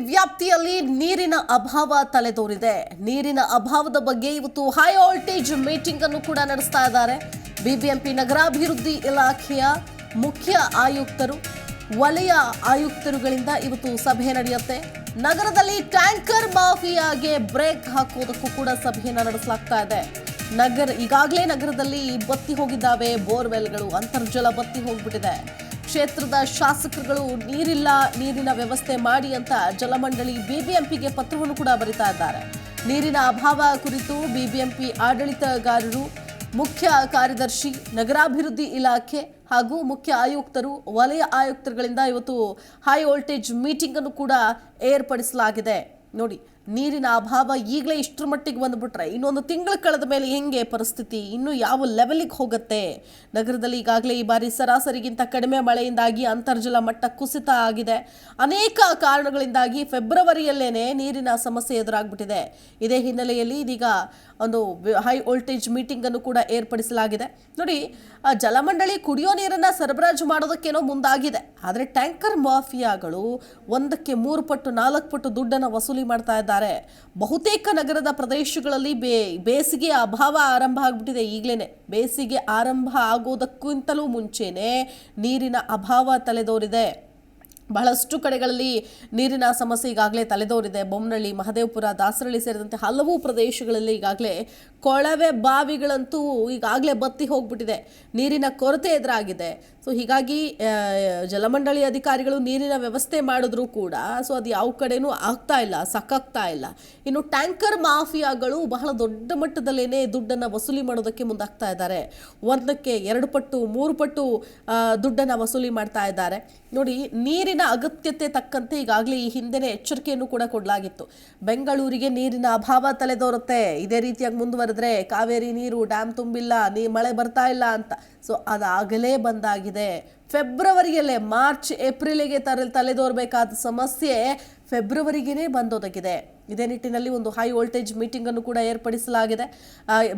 ವ್ಯಾಪ್ತಿಯಲ್ಲಿ ನೀರಿನ ಅಭಾವ ತಲೆದೋರಿದೆ. ನೀರಿನ ಅಭಾವದ ಬಗ್ಗೆ ಇವತ್ತು ಹೈ ವೋಲ್ಟೇಜ್ ಮೀಟಿಂಗ್ ಅನ್ನು ಕೂಡ ನಡೆಸ್ತಾ ಇದ್ದಾರೆ. ಬಿಬಿಎಂಪಿ ನಗರಾಭಿವೃದ್ಧಿ ಇಲಾಖೆಯ ಮುಖ್ಯ ಆಯುಕ್ತರು, ವಲಯ ಆಯುಕ್ತರುಗಳಿಂದ ಇವತ್ತು ಸಭೆ ನಡೆಯುತ್ತೆ. ನಗರದಲ್ಲಿ ಟ್ಯಾಂಕರ್ ಮಾಫಿಯಾಗೆ ಬ್ರೇಕ್ ಹಾಕೋದಕ್ಕೂ ಕೂಡ ಸಭೆಯನ್ನು ನಡೆಸಲಾಗ್ತಾ ಇದೆ. ಈಗಾಗಲೇ ನಗರದಲ್ಲಿ ಬತ್ತಿ ಹೋಗಿದ್ದಾವೆ ಬೋರ್ವೆಲ್ಗಳು, ಅಂತರ್ಜಲ ಬತ್ತಿ ಹೋಗ್ಬಿಟ್ಟಿದೆ. ಕ್ಷೇತ್ರದ ಶಾಸಕರುಗಳು ನೀರಿನ ವ್ಯವಸ್ಥೆ ಮಾಡಿ ಅಂತ ಜಲಮಂಡಳಿ ಬಿಬಿಎಂಪಿಗೆ ಪತ್ರವನ್ನು ಕೂಡ ಬರೀತಾ ಇದ್ದಾರೆ. ನೀರಿನ ಅಭಾವ ಕುರಿತು ಬಿಬಿಎಂಪಿ ಆಡಳಿತಗಾರರು, ಮುಖ್ಯ ಕಾರ್ಯದರ್ಶಿ, ನಗರಾಭಿವೃದ್ಧಿ ಇಲಾಖೆ ಹಾಗೂ ಮುಖ್ಯ ಆಯುಕ್ತರು, ವಲಯ ಆಯುಕ್ತರುಗಳಿಂದ ಇವತ್ತು ಹೈ ವೋಲ್ಟೇಜ್ ಮೀಟಿಂಗ್ ಅನ್ನು ಕೂಡ ಏರ್ಪಡಿಸಲಾಗಿದೆ. ನೋಡಿ, ನೀರಿನ ಅಭಾವ ಈಗಲೇ ಇಷ್ಟರ ಮಟ್ಟಿಗೆ ಬಂದುಬಿಟ್ರೆ ಇನ್ನೊಂದು ತಿಂಗಳು ಕಳೆದ ಮೇಲೆ ಹೆಂಗೆ ಪರಿಸ್ಥಿತಿ, ಇನ್ನು ಯಾವ ಲೆವೆಲಿಗೆ ಹೋಗುತ್ತೆ? ನಗರದಲ್ಲಿ ಈಗಾಗಲೇ ಈ ಬಾರಿ ಸರಾಸರಿಗಿಂತ ಕಡಿಮೆ ಮಳೆಯಿಂದಾಗಿ ಅಂತರ್ಜಲ ಮಟ್ಟ ಕುಸಿತ ಆಗಿದೆ. ಅನೇಕ ಕಾರಣಗಳಿಂದಾಗಿ ಫೆಬ್ರವರಿಯಲ್ಲೇನೆ ನೀರಿನ ಸಮಸ್ಯೆ ಎದುರಾಗ್ಬಿಟ್ಟಿದೆ. ಇದೇ ಹಿನ್ನೆಲೆಯಲ್ಲಿ ಇದೀಗ ಒಂದು ಹೈ ವೋಲ್ಟೇಜ್ ಮೀಟಿಂಗ್ ಅನ್ನು ಕೂಡ ಏರ್ಪಡಿಸಲಾಗಿದೆ. ನೋಡಿ, ಜಲಮಂಡಳಿ ಕುಡಿಯೋ ನೀರನ್ನ ಸರಬರಾಜು ಮಾಡೋದಕ್ಕೇನೋ ಮುಂದಾಗಿದೆ. ಆದರೆ ಟ್ಯಾಂಕರ್ ಮಾಫಿಯಾಗಳು 1ಕ್ಕೆ 3 ಪಟ್ಟು 4 ಪಟ್ಟು ದುಡ್ಡನ್ನು ವಸೂಲಿ ಮಾಡ್ತಾ ಇದ್ದಾರೆ. ಬಹುತೇಕ ನಗರದ ಪ್ರದೇಶಗಳಲ್ಲಿ ಬೇಸಿಗೆ ಅಭಾವ ಆರಂಭ ಆಗ್ಬಿಟ್ಟಿದೆ. ಈಗಲೇ ಬೇಸಿಗೆ ಆರಂಭ ಆಗೋದಕ್ಕಿಂತಲೂ ಮುಂಚೆನೆ ನೀರಿನ ಅಭಾವ ತಲೆದೋರಿದೆ. ಬಹಳಷ್ಟು ಕಡೆಗಳಲ್ಲಿ ನೀರಿನ ಸಮಸ್ಯೆ ಈಗಾಗಲೇ ತಲೆದೋರಿದೆ. ಬೊಮ್ಮನಹಳ್ಳಿ, ಮಹದೇವಪುರ, ದಾಸರಳ್ಳಿ ಸೇರಿದಂತೆ ಹಲವು ಪ್ರದೇಶಗಳಲ್ಲಿ ಈಗಾಗಲೇ ಕೊಳವೆ ಬಾವಿಗಳಂತೂ ಈಗಾಗಲೇ ಬತ್ತಿ ಹೋಗ್ಬಿಟ್ಟಿದೆ. ನೀರಿನ ಕೊರತೆ ಎದುರಾಗಿದೆ. ಸೊ ಹೀಗಾಗಿ ಜಲಮಂಡಳಿ ಅಧಿಕಾರಿಗಳು ನೀರಿನ ವ್ಯವಸ್ಥೆ ಮಾಡಿದ್ರು ಕೂಡ ಅದು ಯಾವ ಕಡೆನೂ ಆಗ್ತಾ ಇಲ್ಲ, ಸಾಕಾಗ್ತಾ ಇಲ್ಲ. ಇನ್ನು ಟ್ಯಾಂಕರ್ ಮಾಫಿಯಾಗಳು ಬಹಳ ದೊಡ್ಡ ಮಟ್ಟದಲ್ಲೇನೆ ದುಡ್ಡನ್ನು ವಸೂಲಿ ಮಾಡೋದಕ್ಕೆ ಮುಂದಾಗ್ತಾ ಇದ್ದಾರೆ. 1ಕ್ಕೆ 2 ಪಟ್ಟು 3 ಪಟ್ಟು ದುಡ್ಡನ್ನು ವಸೂಲಿ ಮಾಡ್ತಾ ಇದ್ದಾರೆ. ನೋಡಿ, ನೀರಿನ ಅಗತ್ಯತೆ ತಕ್ಕಂತೆ ಈಗಾಗಲೇ ಈ ಹಿಂದೆನೇ ಎಚ್ಚರಿಕೆಯನ್ನು ಕೂಡ ಕೊಡಲಾಗಿತ್ತು. ಬೆಂಗಳೂರಿಗೆ ನೀರಿನ ಅಭಾವ ತಲೆದೋರುತ್ತೆ, ಇದೇ ರೀತಿಯಾಗಿ ಮುಂದುವರೆದ್ರೆ ಕಾವೇರಿ ನೀರು ಡ್ಯಾಮ್ ತುಂಬಿಲ್ಲ, ಮಳೆ ಬರ್ತಾ ಇಲ್ಲ ಅಂತ. ಸೊ ಅದಾಗಲೇ ಬಂದಾಗಿದೆ. ಫೆಬ್ರವರಿಯಲ್ಲೇ ಮಾರ್ಚ್ ಏಪ್ರಿಲಿಗೆ ತಲೆದೋರಬೇಕಾದ ಸಮಸ್ಯೆ ಫೆಬ್ರವರಿಗೇ ಬಂದೊದಗಿದೆ. ಇದೇ ನಿಟ್ಟಿನಲ್ಲಿ ಒಂದು ಹೈ ವೋಲ್ಟೇಜ್ ಮೀಟಿಂಗ್ ಅನ್ನು ಕೂಡ ಏರ್ಪಡಿಸಲಾಗಿದೆ.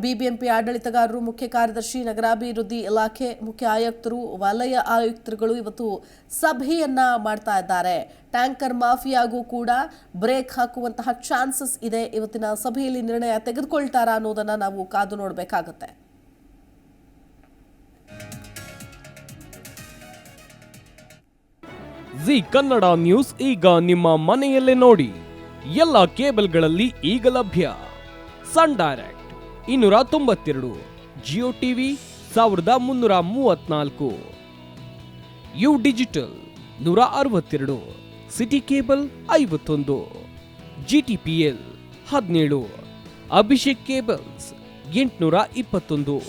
ಬಿಬಿಎಂಪಿ ಆಡಳಿತಗಾರರು, ಮುಖ್ಯ ಕಾರ್ಯದರ್ಶಿ, ನಗರಾಭಿವೃದ್ಧಿ ಇಲಾಖೆ ಮುಖ್ಯ ಆಯುಕ್ತರು, ವಲಯ ಆಯುಕ್ತರುಗಳು ಇವತ್ತು ಸಭೆಯನ್ನ ಮಾಡ್ತಾ ಇದ್ದಾರೆ. ಟ್ಯಾಂಕರ್ ಮಾಫಿಯಾಗೂ ಕೂಡ ಬ್ರೇಕ್ ಹಾಕುವಂತಹ ಚಾನ್ಸಸ್ ಇದೆ. ಇವತ್ತಿನ ಸಭೆಯಲ್ಲಿ ನಿರ್ಣಯ ತೆಗೆದುಕೊಳ್ತಾರಾ ಅನ್ನೋದನ್ನ ನಾವು ಕಾದು ನೋಡಬೇಕಾಗುತ್ತೆ. ಜಿ ಕನ್ನಡ ನ್ಯೂಸ್ ಈಗ ನಿಮ್ಮ ಮನೆಯಲ್ಲೇ ನೋಡಿ. ಎಲ್ಲ ಕೇಬಲ್ಗಳಲ್ಲಿ ಈಗ ಲಭ್ಯ. Sun Direct 292, Jio TV 1334, U Digital 162, City Cable 51, GTPL 17, Abhishek Cables 821,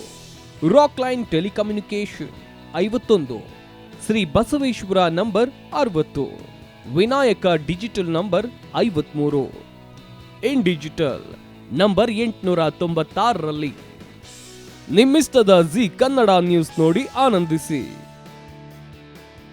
Rock Line Telecommunication 51, Shri Basaveshwara number 60, Vinayaka Digital number 53, In Digital number 896ರಲ್ಲಿ ನಿಮ್ಮಿಸ್ತದ ಜಿ ಕನ್ನಡ ನ್ಯೂಸ್ ನೋಡಿ ಆನಂದಿಸಿ.